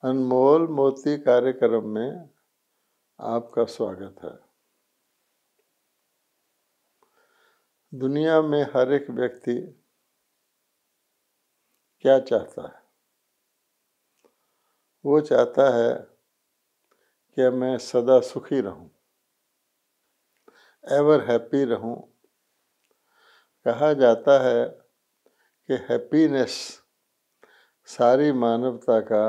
अनमोल मोती कार्यक्रम में आपका स्वागत है। दुनिया में हर एक व्यक्ति क्या चाहता है? वो चाहता है कि मैं सदा सुखी रहूं, एवर हैप्पी रहूं। कहा जाता है कि हैप्पीनेस सारी मानवता का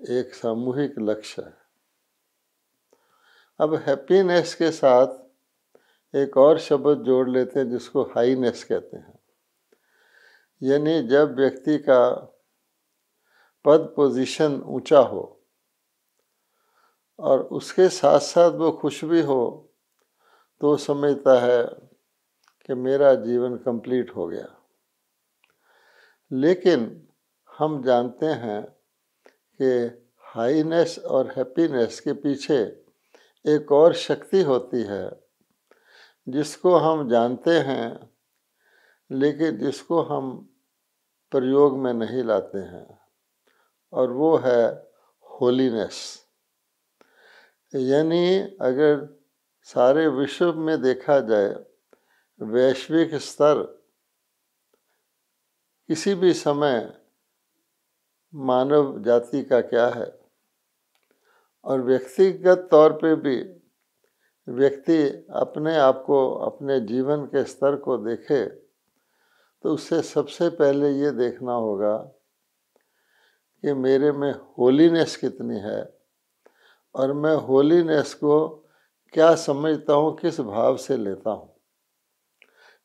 एक सामूहिक लक्ष्य है। अब हैप्पीनेस के साथ एक और शब्द जोड़ लेते हैं जिसको हाईनेस कहते हैं। यानी जब व्यक्ति का पद पोजीशन ऊंचा हो और उसके साथ साथ वो खुश भी हो तो वो समझता है कि मेरा जीवन कंप्लीट हो गया। लेकिन हम जानते हैं कि हाईनेस और हैप्पीनेस के पीछे एक और शक्ति होती है जिसको हम जानते हैं लेकिन जिसको हम प्रयोग में नहीं लाते हैं, और वो है होलीनेस। यानी अगर सारे विश्व में देखा जाए, वैश्विक स्तर किसी भी समय मानव जाति का क्या है, और व्यक्तिगत तौर पे भी व्यक्ति अपने आप को, अपने जीवन के स्तर को देखे तो उससे सबसे पहले ये देखना होगा कि मेरे में होलीनेस कितनी है और मैं होलीनेस को क्या समझता हूँ, किस भाव से लेता हूँ।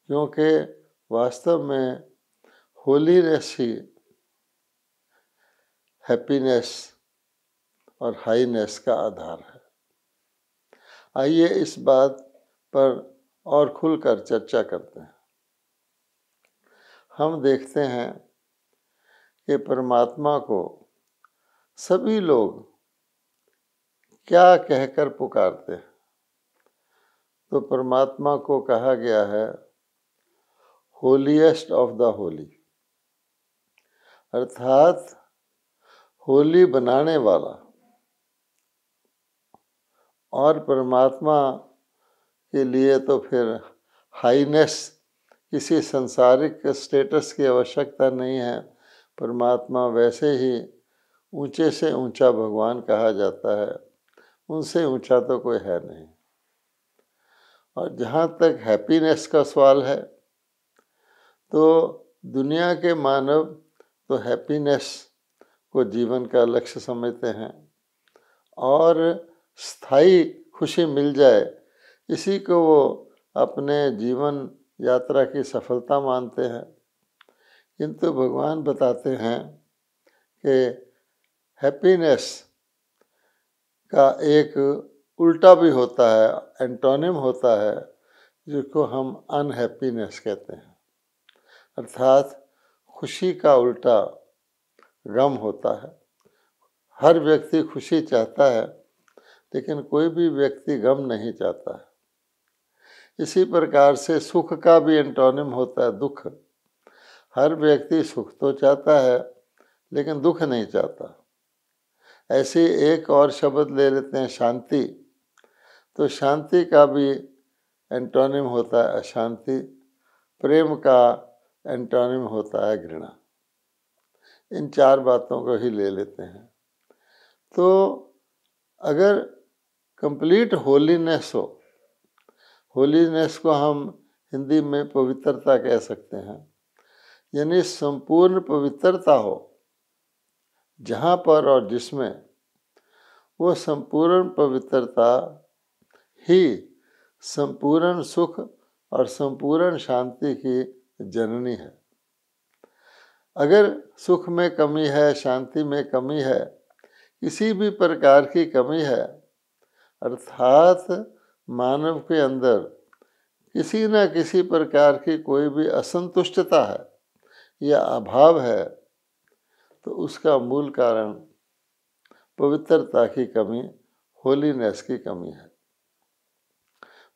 क्योंकि वास्तव में होलीनेस ही हैप्पीनेस और हाईनेस का आधार है। आइए इस बात पर और खुलकर चर्चा करते हैं। हम देखते हैं कि परमात्मा को सभी लोग क्या कहकर पुकारते हैं। तो परमात्मा को कहा गया है होलीएस्ट ऑफ द होली, अर्थात होली बनाने वाला। और परमात्मा के लिए तो फिर हाईनेस, किसी सांसारिक स्टेटस की आवश्यकता नहीं है। परमात्मा वैसे ही ऊंचे से ऊंचा भगवान कहा जाता है, उनसे ऊंचा तो कोई है नहीं। और जहाँ तक हैप्पीनेस का सवाल है तो दुनिया के मानव तो हैप्पीनेस को जीवन का लक्ष्य समझते हैं और स्थायी खुशी मिल जाए इसी को वो अपने जीवन यात्रा की सफलता मानते हैं। किंतु भगवान बताते हैं कि हैप्पीनेस का एक उल्टा भी होता है, एंटोनिम होता है, जिसको हम अनहैप्पीनेस कहते हैं। अर्थात खुशी का उल्टा गम होता है। हर व्यक्ति खुशी चाहता है लेकिन कोई भी व्यक्ति गम नहीं चाहता है। इसी प्रकार से सुख का भी एंटोनिम होता है दुख। हर व्यक्ति सुख तो चाहता है लेकिन दुख नहीं चाहता। ऐसे एक और शब्द ले लेते हैं शांति। तो शांति का भी एंटोनिम होता है अशांति। प्रेम का एंटोनिम होता है घृणा। इन चार बातों को ही ले लेते हैं। तो अगर कंप्लीट होलीनेस हो, होलीनेस को हम हिंदी में पवित्रता कह सकते हैं, यानी संपूर्ण पवित्रता हो जहाँ पर और जिसमें, वो संपूर्ण पवित्रता ही संपूर्ण सुख और संपूर्ण शांति की जननी है। अगर सुख में कमी है, शांति में कमी है, किसी भी प्रकार की कमी है, अर्थात मानव के अंदर किसी न किसी प्रकार की कोई भी असंतुष्टता है या अभाव है, तो उसका मूल कारण पवित्रता की कमी, होलीनेस की कमी है।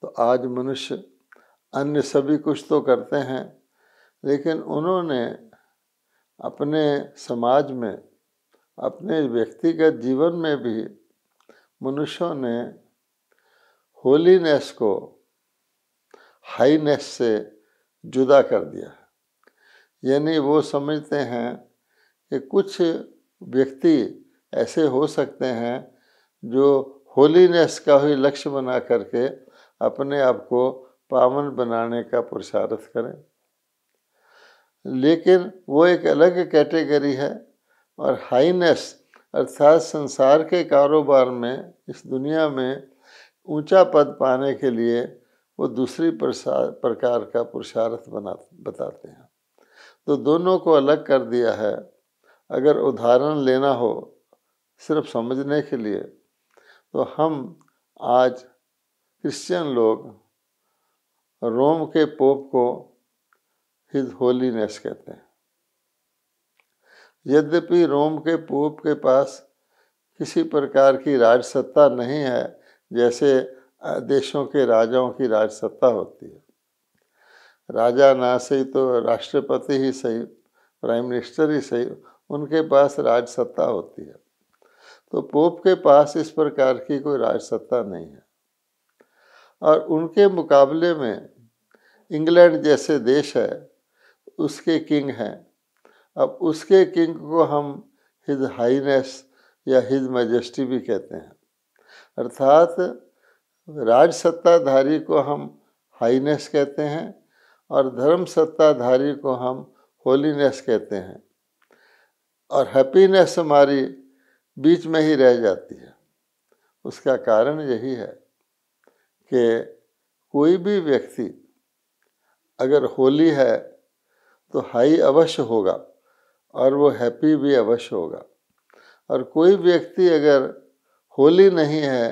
तो आज मनुष्य अन्य सभी कुछ तो करते हैं लेकिन उन्होंने अपने समाज में, अपने व्यक्तिगत जीवन में भी मनुष्यों ने होलीनेस को हाईनेस से जुदा कर दिया है। यानी वो समझते हैं कि कुछ व्यक्ति ऐसे हो सकते हैं जो होलीनेस का ही लक्ष्य बना करके अपने आप को पावन बनाने का पुरुषार्थ करें, लेकिन वो एक अलग कैटेगरी है। और हाईनेस अर्थात संसार के कारोबार में, इस दुनिया में ऊंचा पद पाने के लिए वो दूसरी प्रकार का पुरुषार्थ बताते हैं। तो दोनों को अलग कर दिया है। अगर उदाहरण लेना हो सिर्फ समझने के लिए, तो हम आज क्रिश्चियन लोग रोम के पोप को हिज होलीनेस कहते हैं। यद्यपि रोम के पोप के पास किसी प्रकार की राजसत्ता नहीं है, जैसे देशों के राजाओं की राजसत्ता होती है। राजा ना सही तो राष्ट्रपति ही सही, प्राइम मिनिस्टर ही सही, उनके पास राजसत्ता होती है। तो पोप के पास इस प्रकार की कोई राजसत्ता नहीं है। और उनके मुकाबले में इंग्लैंड जैसे देश है, उसके किंग हैं। अब उसके किंग को हम हिज हाईनेस या हिज मैजेस्टी भी कहते हैं। अर्थात राजसत्ताधारी को हम हाईनेस कहते हैं और धर्म सत्ताधारी को हम होलीनेस कहते हैं। और हैप्पीनेस हमारी बीच में ही रह जाती है। उसका कारण यही है कि कोई भी व्यक्ति अगर होली है तो हाई अवश्य होगा और वो हैप्पी भी अवश्य होगा। और कोई व्यक्ति अगर होली नहीं है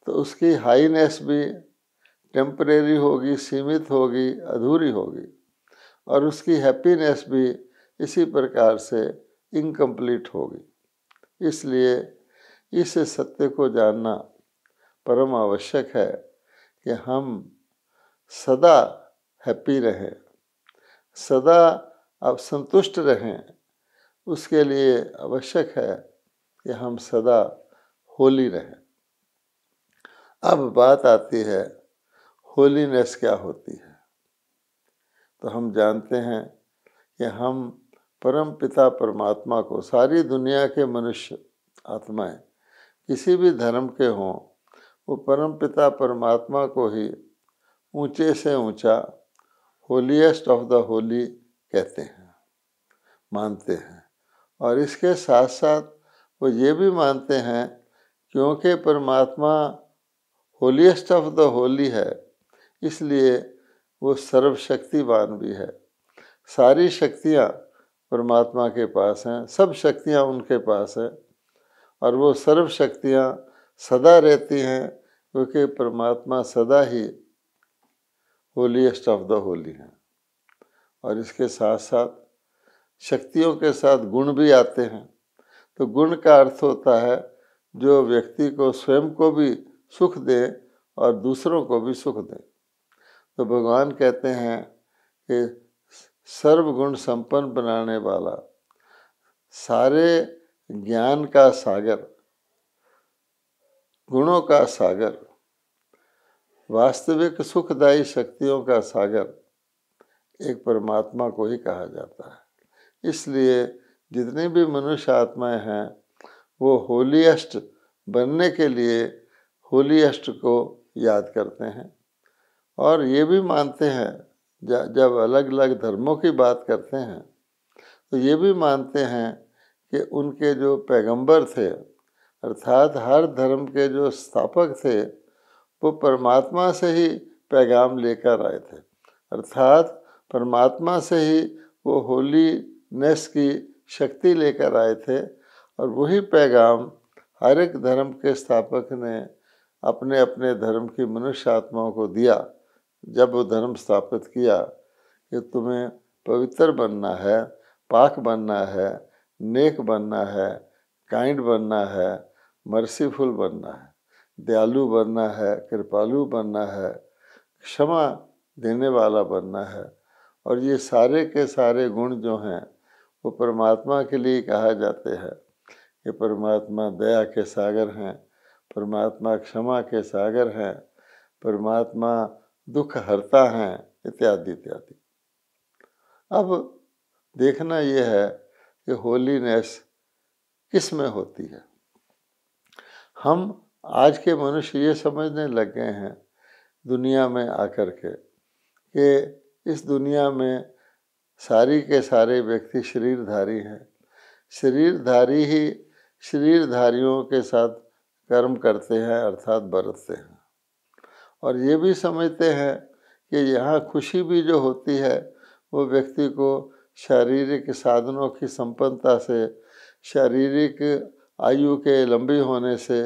तो उसकी हाईनेस भी टेम्परेरी होगी, सीमित होगी, अधूरी होगी। और उसकी हैप्पीनेस भी इसी प्रकार से इनकम्प्लीट होगी। इसलिए इस सत्य को जानना परम आवश्यक है कि हम सदा हैप्पी रहें, सदा अब संतुष्ट रहें। उसके लिए आवश्यक है कि हम सदा होली रहें। अब बात आती है होलीनेस क्या होती है। तो हम जानते हैं कि हम परम पिता परमात्मा को, सारी दुनिया के मनुष्य आत्माएं किसी भी धर्म के हों, वो परम पिता परमात्मा को ही ऊंचे से ऊंचा होलीएस्ट ऑफ द होली कहते हैं, मानते हैं। और इसके साथ साथ वो ये भी मानते हैं क्योंकि परमात्मा होलीएस्ट ऑफ द होली है, इसलिए वो सर्वशक्तिवान भी है। सारी शक्तियाँ परमात्मा के पास हैं, सब शक्तियाँ उनके पास हैं। और वो सर्व शक्तियाँ सदा रहती हैं क्योंकि परमात्मा सदा ही होलीएस्ट ऑफ द होली हैं। और इसके साथ साथ शक्तियों के साथ गुण भी आते हैं। तो गुण का अर्थ होता है जो व्यक्ति को स्वयं को भी सुख दे और दूसरों को भी सुख दे। तो भगवान कहते हैं कि सर्वगुण संपन्न बनाने वाला, सारे ज्ञान का सागर, गुणों का सागर, वास्तविक सुखदायी शक्तियों का सागर एक परमात्मा को ही कहा जाता है। इसलिए जितनी भी मनुष्य आत्माएं हैं वो होलीएस्ट बनने के लिए होलीएस्ट को याद करते हैं। और ये भी मानते हैं, जब अलग अलग धर्मों की बात करते हैं तो ये भी मानते हैं कि उनके जो पैगंबर थे, अर्थात हर धर्म के जो स्थापक थे, वो परमात्मा से ही पैगाम लेकर आए थे। अर्थात परमात्मा से ही वो होलीनेस की शक्ति लेकर आए थे। और वही पैगाम हर एक धर्म के स्थापक ने अपने अपने धर्म की मनुष्य आत्माओं को दिया। जब वो धर्म स्थापित किया कि तुम्हें पवित्र बनना है, पाक बनना है, नेक बनना है, काइंड बनना है, मर्सीफुल बनना है, दयालु बनना है, कृपालु बनना है, क्षमा देने वाला बनना है। और ये सारे के सारे गुण जो हैं वो परमात्मा के लिए कहा जाते हैं कि परमात्मा दया के सागर हैं, परमात्मा क्षमा के सागर हैं, परमात्मा दुख हरता हैं, इत्यादि इत्यादि। अब देखना यह है कि होलीनेस किस में होती है। हम आज के मनुष्य ये समझने लग गए हैं दुनिया में आकर के कि इस दुनिया में सारी के सारे व्यक्ति शरीरधारी हैं, शरीरधारी ही शरीरधारियों के साथ कर्म करते हैं अर्थात बरतते हैं, और ये भी समझते हैं कि यहाँ खुशी भी जो होती है वो व्यक्ति को शारीरिक साधनों की संपन्नता से, शारीरिक आयु के लंबी होने से,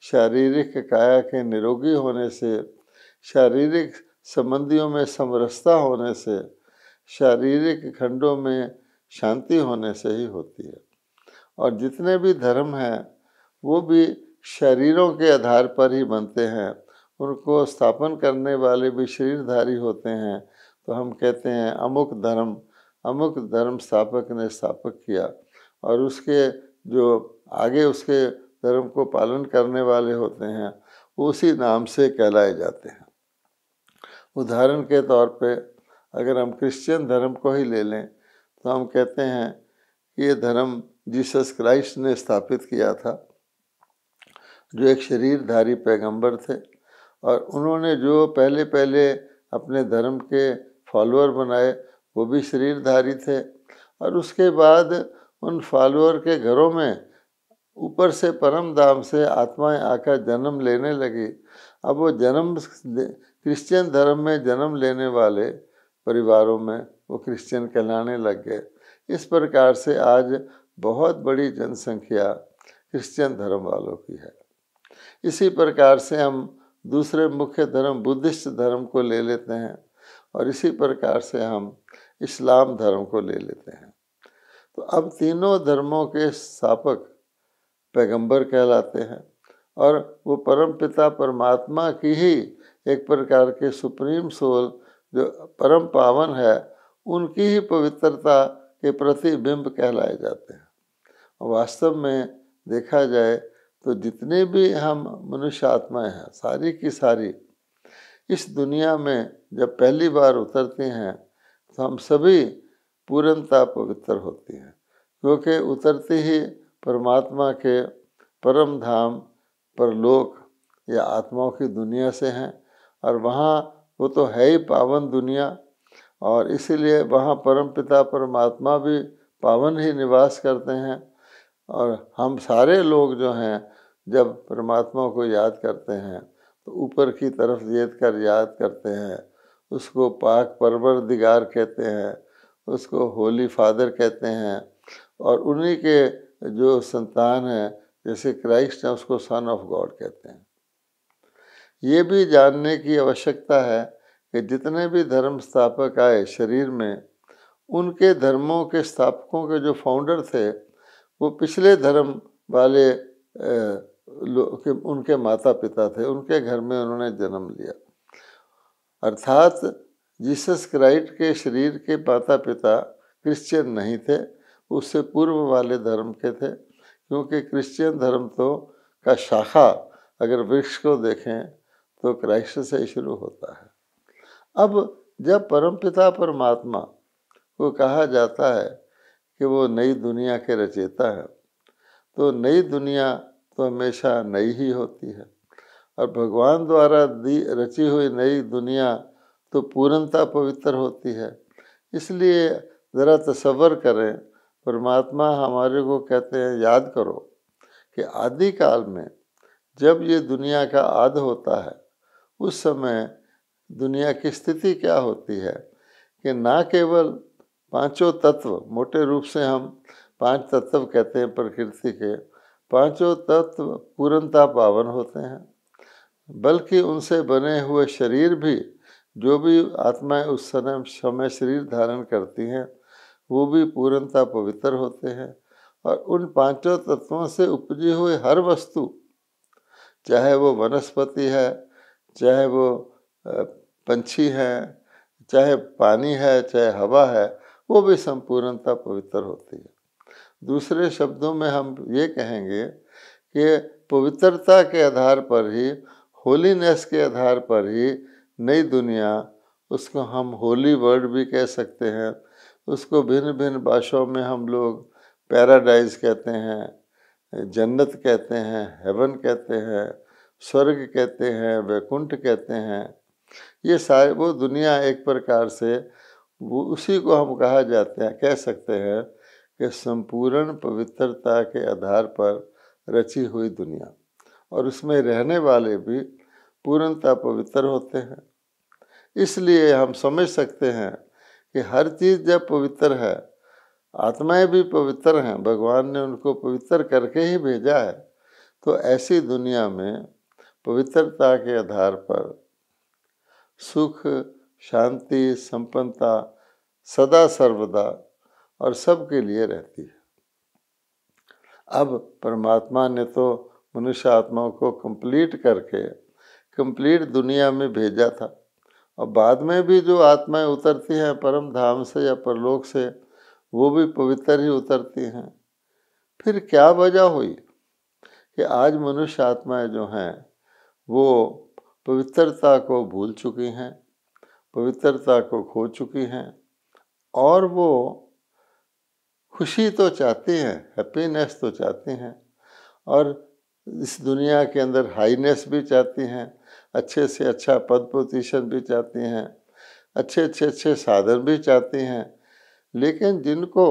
शारीरिक काया के निरोगी होने से, शारीरिक संबंधियों में समरसता होने से, शारीरिक खंडों में शांति होने से ही होती है। और जितने भी धर्म हैं वो भी शरीरों के आधार पर ही बनते हैं, उनको स्थापन करने वाले भी शरीरधारी होते हैं। तो हम कहते हैं अमुक धर्म स्थापक ने स्थापक किया, और उसके जो आगे उसके धर्म को पालन करने वाले होते हैं उसी नाम से कहलाए जाते हैं। उदाहरण के तौर पे अगर हम क्रिश्चियन धर्म को ही ले लें तो हम कहते हैं कि ये धर्म जीसस क्राइस्ट ने स्थापित किया था, जो एक शरीरधारी पैगंबर थे, और उन्होंने जो पहले पहले अपने धर्म के फॉलोअर बनाए वो भी शरीरधारी थे, और उसके बाद उन फॉलोअर के घरों में ऊपर से परम धाम से आत्माएं आकर जन्म लेने लगी। अब वो क्रिश्चियन धर्म में जन्म लेने वाले परिवारों में वो क्रिश्चियन कहलाने लग गए। इस प्रकार से आज बहुत बड़ी जनसंख्या क्रिश्चियन धर्म वालों की है। इसी प्रकार से हम दूसरे मुख्य धर्म बुद्धिस्ट धर्म को ले लेते हैं, और इसी प्रकार से हम इस्लाम धर्म को ले लेते हैं। तो अब तीनों धर्मों के स्थापक पैगंबर कहलाते हैं, और वो परम पिता परमात्मा की ही एक प्रकार के सुप्रीम सोल जो परम पावन है उनकी ही पवित्रता के प्रतिबिंब कहलाए जाते हैं। वास्तव में देखा जाए तो जितने भी हम मनुष्य आत्माएं हैं सारी की सारी इस दुनिया में जब पहली बार उतरती हैं तो हम सभी पूर्णतः पवित्र होती हैं, क्योंकि उतरती ही परमात्मा के परम धाम परलोक या आत्माओं की दुनिया से हैं, और वहाँ वो तो है ही पावन दुनिया, और इसीलिए वहाँ परम पिता परमात्मा भी पावन ही निवास करते हैं। और हम सारे लोग जो हैं जब परमात्मा को याद करते हैं तो ऊपर की तरफ देख कर याद करते हैं, उसको पाक परवरदिगार कहते हैं, उसको होली फादर कहते हैं, और उन्हीं के जो संतान हैं जैसे क्राइस्ट है उसको सन ऑफ गॉड कहते हैं। ये भी जानने की आवश्यकता है कि जितने भी धर्म स्थापक आए शरीर में, उनके धर्मों के स्थापकों के जो फाउंडर थे वो पिछले धर्म वाले उनके माता पिता थे, उनके घर में उन्होंने जन्म लिया। अर्थात जीसस क्राइस्ट के शरीर के माता पिता क्रिश्चियन नहीं थे, उससे पूर्व वाले धर्म के थे, क्योंकि क्रिश्चियन धर्म तो का शाखा अगर वृक्ष को देखें तो क्राइस्ट से ही शुरू होता है। अब जब परमपिता परमात्मा को कहा जाता है कि वो नई दुनिया के रचयिता है, तो नई दुनिया तो हमेशा नई ही होती है, और भगवान द्वारा रची हुई नई दुनिया तो पूर्णतः पवित्र होती है। इसलिए ज़रा तसव्वुर करें, परमात्मा हमारे को कहते हैं याद करो कि आदि काल में जब ये दुनिया का आद होता है उस समय दुनिया की स्थिति क्या होती है कि ना केवल पांचों तत्व, मोटे रूप से हम 5 तत्व कहते हैं प्रकृति के, पांचों तत्व पूर्णतः पावन होते हैं, बल्कि उनसे बने हुए शरीर भी, जो भी आत्माएं उस समय शरीर धारण करती हैं वो भी पूर्णतः पवित्र होते हैं। और उन पांचों तत्वों से उपजी हुई हर वस्तु, चाहे वो वनस्पति है, चाहे वो पंछी है, चाहे पानी है, चाहे हवा है, वो भी संपूर्णतः पवित्र होती है। दूसरे शब्दों में हम ये कहेंगे कि पवित्रता के आधार पर ही, होलीनेस के आधार पर ही नई दुनिया, उसको हम होली वर्ल्ड भी कह सकते हैं, उसको भिन्न भिन्न भाषाओं में हम लोग पैराडाइज कहते हैं, जन्नत कहते हैं, हेवन कहते हैं, स्वर्ग कहते हैं, वैकुंठ कहते हैं। ये सारे वो दुनिया एक प्रकार से वो उसी को हम कह सकते हैं कि संपूर्ण पवित्रता के आधार पर रची हुई दुनिया, और उसमें रहने वाले भी पूर्णतः पवित्र होते हैं। इसलिए हम समझ सकते हैं कि हर चीज़ जब पवित्र है, आत्माएं भी पवित्र हैं, भगवान ने उनको पवित्र करके ही भेजा है, तो ऐसी दुनिया में पवित्रता के आधार पर सुख, शांति, संपन्नता सदा सर्वदा और सबके लिए रहती है। अब परमात्मा ने तो मनुष्य आत्माओं को कंप्लीट करके कंप्लीट दुनिया में भेजा था, और बाद में भी जो आत्माएं उतरती हैं परम धाम से या परलोक से, वो भी पवित्र ही उतरती हैं। फिर क्या वजह हुई कि आज मनुष्य आत्माएं जो हैं वो पवित्रता को भूल चुकी हैं, पवित्रता को खो चुकी हैं, और वो खुशी तो चाहती हैं, हैप्पीनेस तो चाहती हैं, और इस दुनिया के अंदर हाईनेस भी चाहती हैं, अच्छे से अच्छा पद पोजीशन भी चाहती हैं, अच्छे साधन भी चाहती हैं। लेकिन जिनको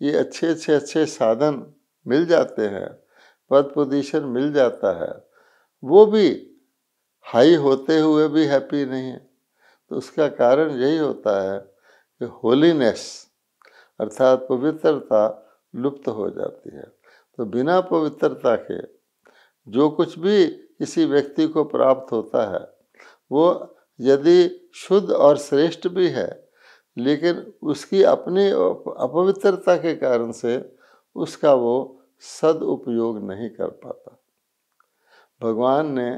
ये अच्छे साधन मिल जाते हैं, पद पोजीशन मिल जाता है, वो भी हाई होते हुए भी हैप्पी नहीं है। तो उसका कारण यही होता है कि होलीनेस अर्थात पवित्रता लुप्त हो जाती है। तो बिना पवित्रता के जो कुछ भी किसी व्यक्ति को प्राप्त होता है, वो यदि शुद्ध और श्रेष्ठ भी है, लेकिन उसकी अपनी अपवित्रता के कारण से उसका वो सदुपयोग नहीं कर पाता। भगवान ने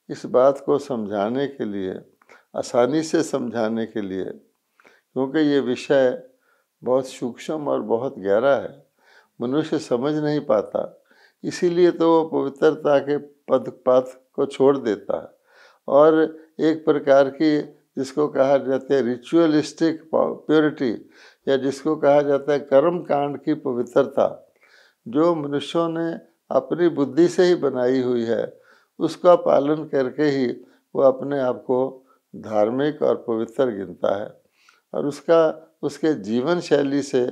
इस बात को समझाने के लिए, आसानी से समझाने के लिए, क्योंकि ये विषय बहुत सूक्ष्म और गहरा है, मनुष्य समझ नहीं पाता, इसीलिए तो वो पवित्रता के पथ को छोड़ देता है, और एक प्रकार की जिसको कहा जाता है रिचुअलिस्टिक प्योरिटी, या जिसको कहा जाता है कर्म कांड की पवित्रता, जो मनुष्यों ने अपनी बुद्धि से ही बनाई हुई है, उसका पालन करके ही वो अपने आप को धार्मिक और पवित्र गिनता है, और उसके जीवन शैली से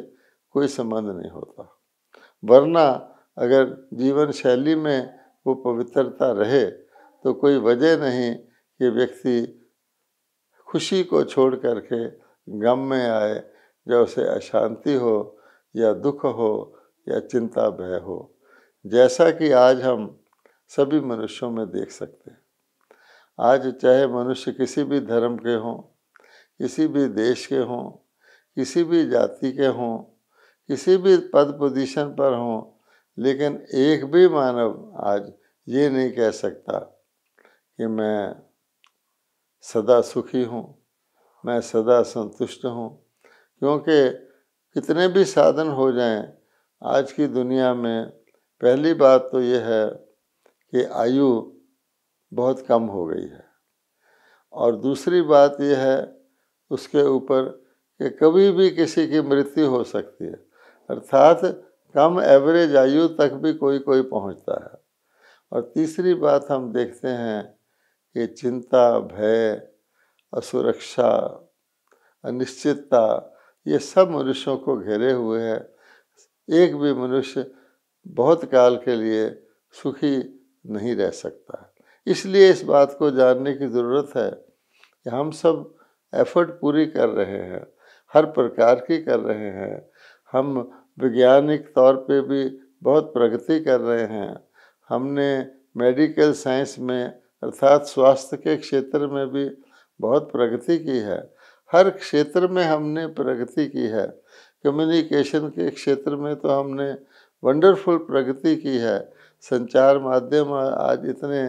कोई संबंध नहीं होता। वरना अगर जीवन शैली में वो पवित्रता रहे तो कोई वजह नहीं कि व्यक्ति खुशी को छोड़ करके गम में आए, या उसे अशांति हो या दुख हो या चिंता भय हो, जैसा कि आज हम सभी मनुष्यों में देख सकते हैं। आज चाहे मनुष्य किसी भी धर्म के हों, किसी भी देश के हों, किसी भी जाति के हों, किसी भी पद पोजीशन पर हों, लेकिन एक भी मानव आज ये नहीं कह सकता कि मैं सदा सुखी हूँ, मैं सदा संतुष्ट हूँ। क्योंकि कितने भी साधन हो जाएं आज की दुनिया में, पहली बात तो ये है कि आयु बहुत कम हो गई है, और दूसरी बात यह है उसके ऊपर कि कभी भी किसी की मृत्यु हो सकती है, अर्थात कम एवरेज आयु तक भी कोई पहुंचता है। और तीसरी बात हम देखते हैं कि चिंता, भय, असुरक्षा, अनिश्चितता, ये सब मनुष्यों को घेरे हुए है। एक भी मनुष्य बहुत काल के लिए सुखी नहीं रह सकता। इसलिए इस बात को जानने की ज़रूरत है कि हम सब एफर्ट पूरी कर रहे हैं, हर प्रकार की कर रहे हैं। हम वैज्ञानिक तौर पे भी बहुत प्रगति कर रहे हैं। हमने मेडिकल साइंस में अर्थात स्वास्थ्य के क्षेत्र में भी बहुत प्रगति की है। हर क्षेत्र में हमने प्रगति की है। कम्युनिकेशन के क्षेत्र में तो हमने वंडरफुल प्रगति की है। संचार माध्यम आज इतने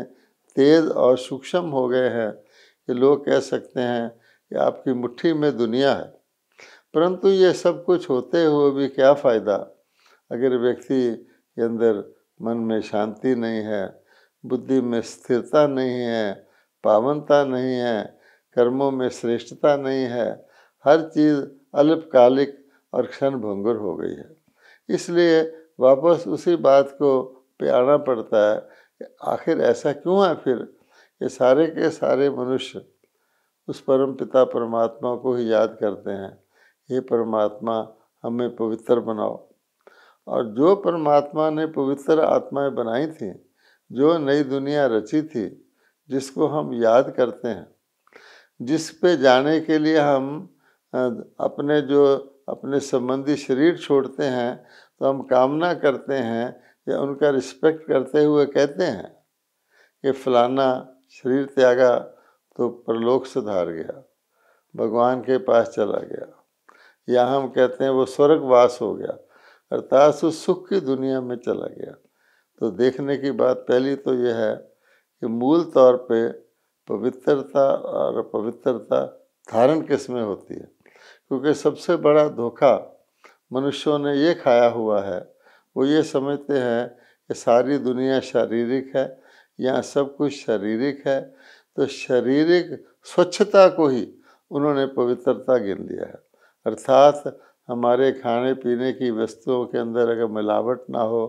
तेज़ और सूक्ष्म हो गए हैं कि लोग कह सकते हैं कि आपकी मुट्ठी में दुनिया है। परंतु ये सब कुछ होते हुए भी क्या फ़ायदा अगर व्यक्ति के अंदर मन में शांति नहीं है, बुद्धि में स्थिरता नहीं है, पावनता नहीं है, कर्मों में श्रेष्ठता नहीं है, हर चीज़ अल्पकालिक और क्षणभंगुर हो गई है। इसलिए वापस उसी बात को पे आना पड़ता है कि आखिर ऐसा क्यों है फिर कि सारे के सारे मनुष्य उस परम पिता परमात्मा को ही याद करते हैं, हे परमात्मा हमें पवित्र बनाओ। और जो परमात्मा ने पवित्र आत्माएं बनाई थी, जो नई दुनिया रची थी, जिसको हम याद करते हैं, जिस पे जाने के लिए हम अपने संबंधी शरीर छोड़ते हैं, तो हम कामना करते हैं या उनका रिस्पेक्ट करते हुए कहते हैं कि फलाना शरीर त्यागा तो परलोक सुधार गया, भगवान के पास चला गया, या हम कहते हैं वो स्वर्गवास हो गया, अर्थात उस सुख की दुनिया में चला गया। तो देखने की बात पहली तो यह है कि मूल तौर पे पवित्रता और अपवित्रता धारण किस में होती है, क्योंकि सबसे बड़ा धोखा मनुष्यों ने ये खाया हुआ है, वो ये समझते हैं कि सारी दुनिया शारीरिक है, यहाँ सब कुछ शारीरिक है, तो शारीरिक स्वच्छता को ही उन्होंने पवित्रता गिन लिया है। अर्थात हमारे खाने पीने की वस्तुओं के अंदर अगर मिलावट ना हो,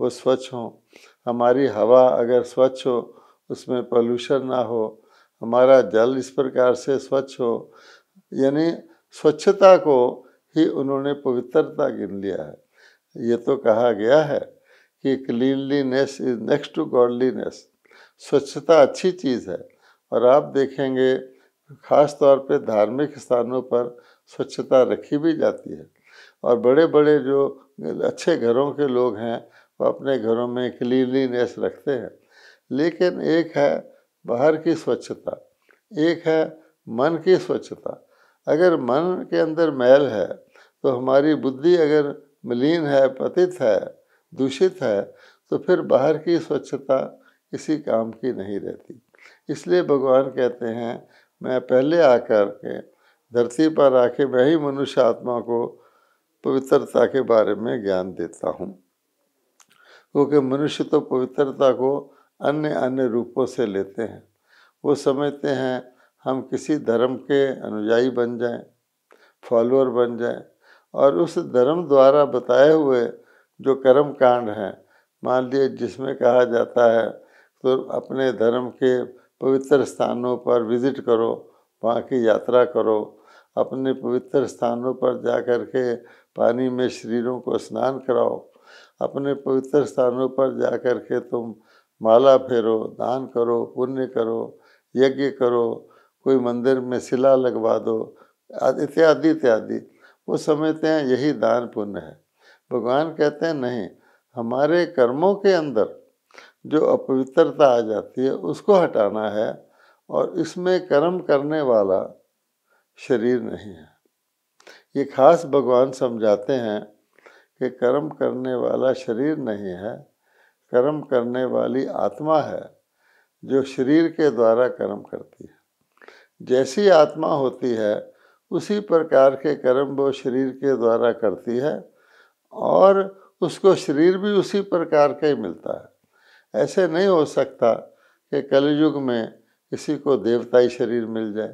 वो स्वच्छ हो, हमारी हवा अगर स्वच्छ हो, उसमें पोल्यूशन ना हो, हमारा जल इस प्रकार से स्वच्छ हो, यानी स्वच्छता को ही उन्होंने पवित्रता गिन लिया है। ये तो कहा गया है कि cleanliness is next to godliness, स्वच्छता अच्छी चीज़ है। और आप देखेंगे खास तौर पे धार्मिक स्थानों पर स्वच्छता रखी भी जाती है, और बड़े बड़े जो अच्छे घरों के लोग हैं वो अपने घरों में क्लीनलीनेस रखते हैं। लेकिन एक है बाहर की स्वच्छता, एक है मन की स्वच्छता। अगर मन के अंदर मैल है, तो हमारी बुद्धि अगर मलिन है, पतित है, दूषित है, तो फिर बाहर की स्वच्छता किसी काम की नहीं रहती। इसलिए भगवान कहते हैं मैं पहले आकर के धरती पर आके मैं ही मनुष्य आत्मा को पवित्रता के बारे में ज्ञान देता हूँ, क्योंकि मनुष्य तो पवित्रता को अन्य अन्य रूपों से लेते हैं। वो समझते हैं हम किसी धर्म के अनुयायी बन जाएं, फॉलोअर बन जाएं, और उस धर्म द्वारा बताए हुए जो कर्म कांड हैं, मान लीजिए जिसमें कहा जाता है तो अपने धर्म के पवित्र स्थानों पर विजिट करो, वहाँ की यात्रा करो, अपने पवित्र स्थानों पर जा कर के पानी में शरीरों को स्नान कराओ, अपने पवित्र स्थानों पर जा कर के तुम माला फेरो, दान करो, पुण्य करो, यज्ञ करो, कोई मंदिर में शिला लगवा दो, इत्यादि इत्यादि। वो समझते हैं यही दान पुण्य है। भगवान कहते हैं नहीं, हमारे कर्मों के अंदर जो अपवित्रता आ जाती है उसको हटाना है, और इसमें कर्म करने वाला शरीर नहीं है। ये खास भगवान समझाते हैं कि कर्म करने वाला शरीर नहीं है, कर्म करने वाली आत्मा है जो शरीर के द्वारा कर्म करती है। जैसी आत्मा होती है उसी प्रकार के कर्म वो शरीर के द्वारा करती है, और उसको शरीर भी उसी प्रकार का ही मिलता है। ऐसे नहीं हो सकता कि कलयुग में किसी को देवताई शरीर मिल जाए,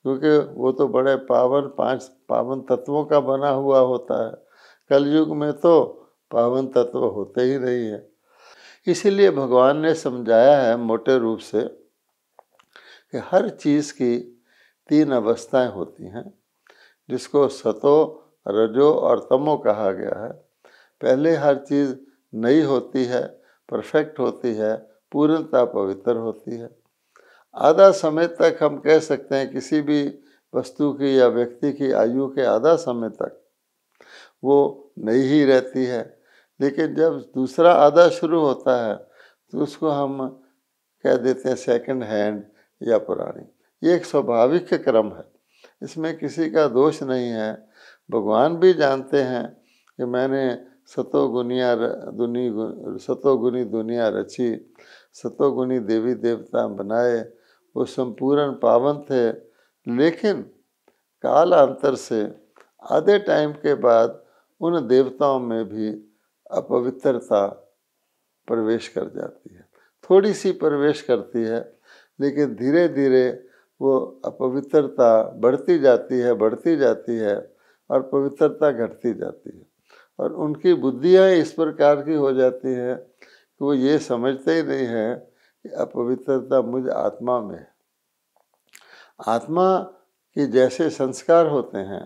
क्योंकि वो तो बड़े पांच पावन तत्वों का बना हुआ होता है। कलयुग में तो पावन तत्व होते ही नहीं है। इसीलिए भगवान ने समझाया है मोटे रूप से कि हर चीज़ की 3 अवस्थाएं होती हैं, जिसको सतो, रजो और तमो कहा गया है। पहले हर चीज़ नई होती है, परफेक्ट होती है, पूर्णतः पवित्र होती है। आधा समय तक हम कह सकते हैं किसी भी वस्तु की या व्यक्ति की आयु के आधा समय तक वो नई ही रहती है, लेकिन जब दूसरा आधा शुरू होता है तो उसको हम कह देते हैं सेकंड हैंड या पुरानी। ये एक स्वाभाविक क्रम है, इसमें किसी का दोष नहीं है। भगवान भी जानते हैं कि मैंने सतोगुनी दुनिया रची, सतोगुनी देवी देवता बनाए, वो संपूर्ण पावन थे, लेकिन कालांतर से आधे टाइम के बाद उन देवताओं में भी अपवित्रता प्रवेश कर जाती है। थोड़ी सी प्रवेश करती है, लेकिन धीरे धीरे वो अपवित्रता बढ़ती जाती है और पवित्रता घटती जाती है। और उनकी बुद्धियाँ इस प्रकार की हो जाती हैं कि वो ये समझते ही नहीं है कि अपवित्रता मुझ आत्मा में है। आत्मा के जैसे संस्कार होते हैं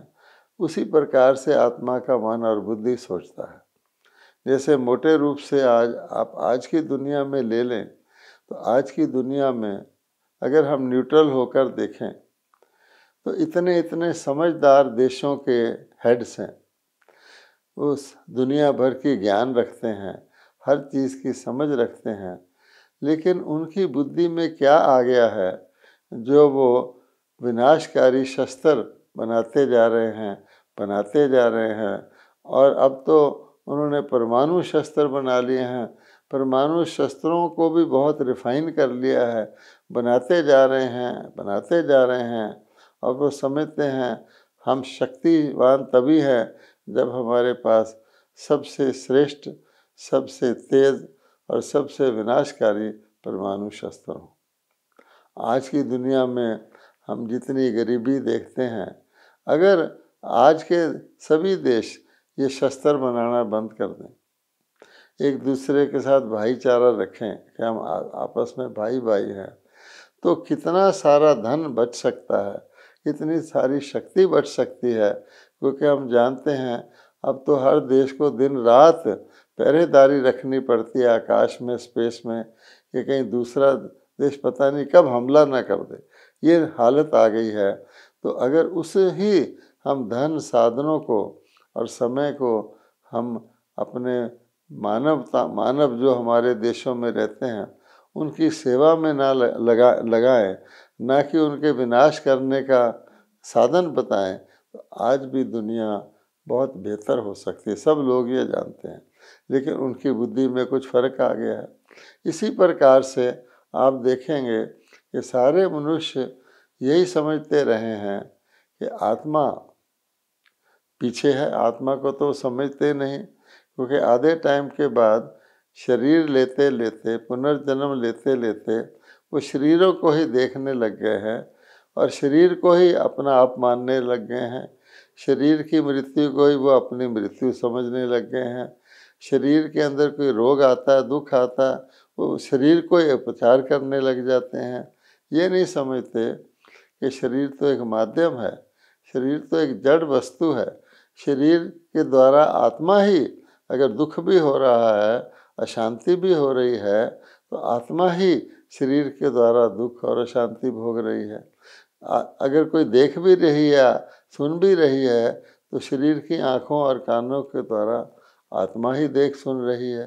उसी प्रकार से आत्मा का मन और बुद्धि सोचता है। जैसे मोटे रूप से आप आज की दुनिया में ले लें तो आज की दुनिया में अगर हम न्यूट्रल होकर देखें तो इतने इतने समझदार देशों के हेड्स हैं, उस दुनिया भर की ज्ञान रखते हैं, हर चीज़ की समझ रखते हैं, लेकिन उनकी बुद्धि में क्या आ गया है जो वो विनाशकारी शस्त्र बनाते जा रहे हैं। और अब तो उन्होंने परमाणु शस्त्र बना लिए हैं, परमाणु शस्त्रों को भी बहुत रिफाइन कर लिया है, बनाते जा रहे हैं। और वो समझते हैं हम शक्तिवान तभी हैं जब हमारे पास सबसे श्रेष्ठ, सबसे तेज और सबसे विनाशकारी परमाणु शस्त्र हो। आज की दुनिया में हम जितनी गरीबी देखते हैं, अगर आज के सभी देश ये शस्त्र बनाना बंद कर दें, एक दूसरे के साथ भाईचारा रखें कि हम आपस में भाई भाई हैं, तो कितना सारा धन बच सकता है, कितनी सारी शक्ति बच सकती है। क्योंकि हम जानते हैं अब तो हर देश को दिन रात पहरेदारी रखनी पड़ती है आकाश में, स्पेस में, कि कहीं दूसरा देश पता नहीं कब हमला ना कर दे, ये हालत आ गई है। तो अगर उस ही हम धन साधनों को और समय को हम अपने मानव जो हमारे देशों में रहते हैं उनकी सेवा में ना लगाएं, ना कि उनके विनाश करने का साधन बताएं, तो आज भी दुनिया बहुत बेहतर हो सकती है। सब लोग ये जानते हैं, लेकिन उनकी बुद्धि में कुछ फर्क आ गया है। इसी प्रकार से आप देखेंगे कि सारे मनुष्य यही समझते रहे हैं कि आत्मा पीछे है, आत्मा को तो समझते नहीं। क्योंकि आधे टाइम के बाद शरीर लेते लेते, पुनर्जन्म लेते लेते वो शरीरों को ही देखने लग गए हैं और शरीर को ही अपना आप मानने लग गए हैं। शरीर की मृत्यु को ही वो अपनी मृत्यु समझने लग गए हैं। शरीर के अंदर कोई रोग आता है, दुख आता है, वो शरीर को ही उपचार करने लग जाते हैं। ये नहीं समझते कि शरीर तो एक माध्यम है, शरीर तो एक जड़ वस्तु है। शरीर के द्वारा आत्मा ही, अगर दुख भी हो रहा है, अशांति भी हो रही है, तो आत्मा ही शरीर के द्वारा दुख और अशांति भोग रही है। अगर कोई देख भी रही है, सुन भी रही है, तो शरीर की आँखों और कानों के द्वारा आत्मा ही देख सुन रही है।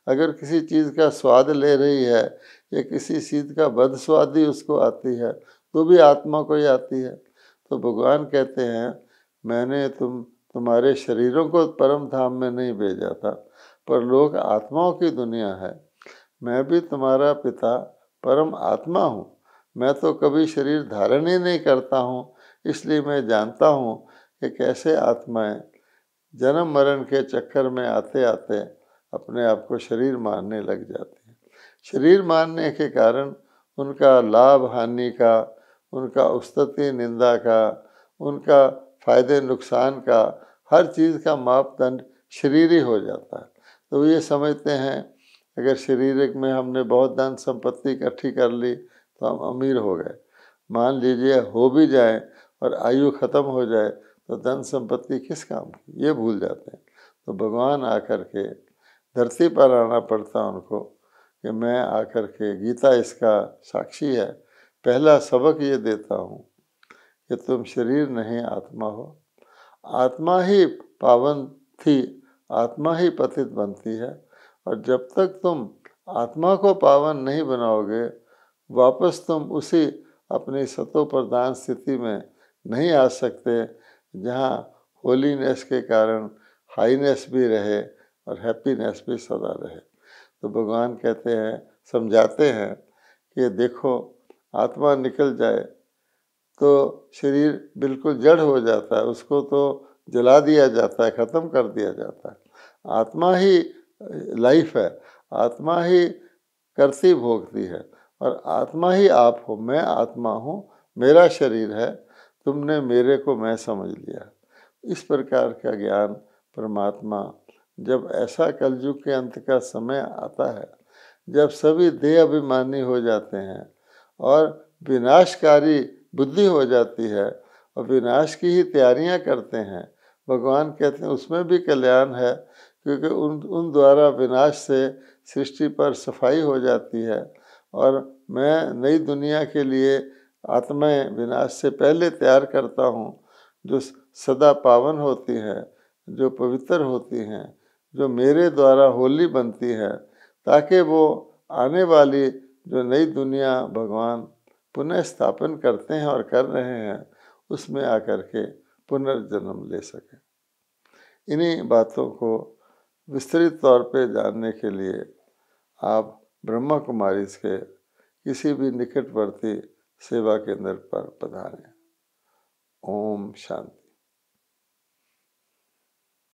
अगर किसी चीज़ का स्वाद ले रही है या किसी चीज़ का बदस्वादी उसको आती है, तो भी आत्मा को ही आती है। तो भगवान कहते हैं मैंने तुम्हारे शरीरों को परम धाम में नहीं भेजा था, पर लोग आत्माओं की दुनिया है। मैं भी तुम्हारा पिता परम आत्मा हूँ। मैं तो कभी शरीर धारण ही नहीं करता हूँ, इसलिए मैं जानता हूँ कि कैसे आत्माएं जन्म मरण के चक्कर में आते आते अपने आप को शरीर मानने लग जाती हैं। शरीर मानने के कारण उनका लाभ हानि का, उनका उस्तति निंदा का, उनका फायदे नुकसान का, हर चीज़ का मापदंड शरीर ही हो जाता है। तो ये समझते हैं अगर शरीर में हमने बहुत धन संपत्ति इकट्ठी कर ली तो हम अमीर हो गए। मान लीजिए हो भी जाए और आयु ख़त्म हो जाए तो धन संपत्ति किस काम की, ये भूल जाते हैं। तो भगवान आकर के धरती पर आना पड़ता उनको कि मैं आकर के, गीता इसका साक्षी है, पहला सबक ये देता हूँ कि तुम शरीर नहीं आत्मा हो। आत्मा ही पावन थी, आत्मा ही पतित बनती है। और जब तक तुम आत्मा को पावन नहीं बनाओगे, वापस तुम उसी अपनी सतो प्रधान स्थिति में नहीं आ सकते जहाँ होलीनेस के कारण हाईनेस भी रहे और हैप्पीनेस भी सदा रहे। तो भगवान कहते हैं, समझाते हैं कि देखो आत्मा निकल जाए तो शरीर बिल्कुल जड़ हो जाता है, उसको तो जला दिया जाता है, ख़त्म कर दिया जाता है। आत्मा ही लाइफ है, आत्मा ही करती भोगती है और आत्मा ही आप हो। मैं आत्मा हूँ, मेरा शरीर है, तुमने मेरे को मैं समझ लिया। इस प्रकार का ज्ञान परमात्मा जब ऐसा कलयुग के अंत का समय आता है, जब सभी देह अभिमानी हो जाते हैं और विनाशकारी बुद्धि हो जाती है और विनाश की ही तैयारियां करते हैं, भगवान कहते हैं उसमें भी कल्याण है, क्योंकि उन द्वारा विनाश से सृष्टि पर सफाई हो जाती है और मैं नई दुनिया के लिए आत्माएं विनाश से पहले तैयार करता हूँ, जो सदा पावन होती हैं, जो पवित्र होती हैं, जो मेरे द्वारा होली बनती है, ताकि वो आने वाली जो नई दुनिया भगवान पुनः स्थापन करते हैं और कर रहे हैं, उसमें आकर के पुनर्जन्म ले सकें। इन्हीं बातों को विस्तृत तौर पे जानने के लिए आप ब्रह्मा कुमारी के किसी भी निकटवर्ती सेवा केंद्र पर पधारें। ओम शांति।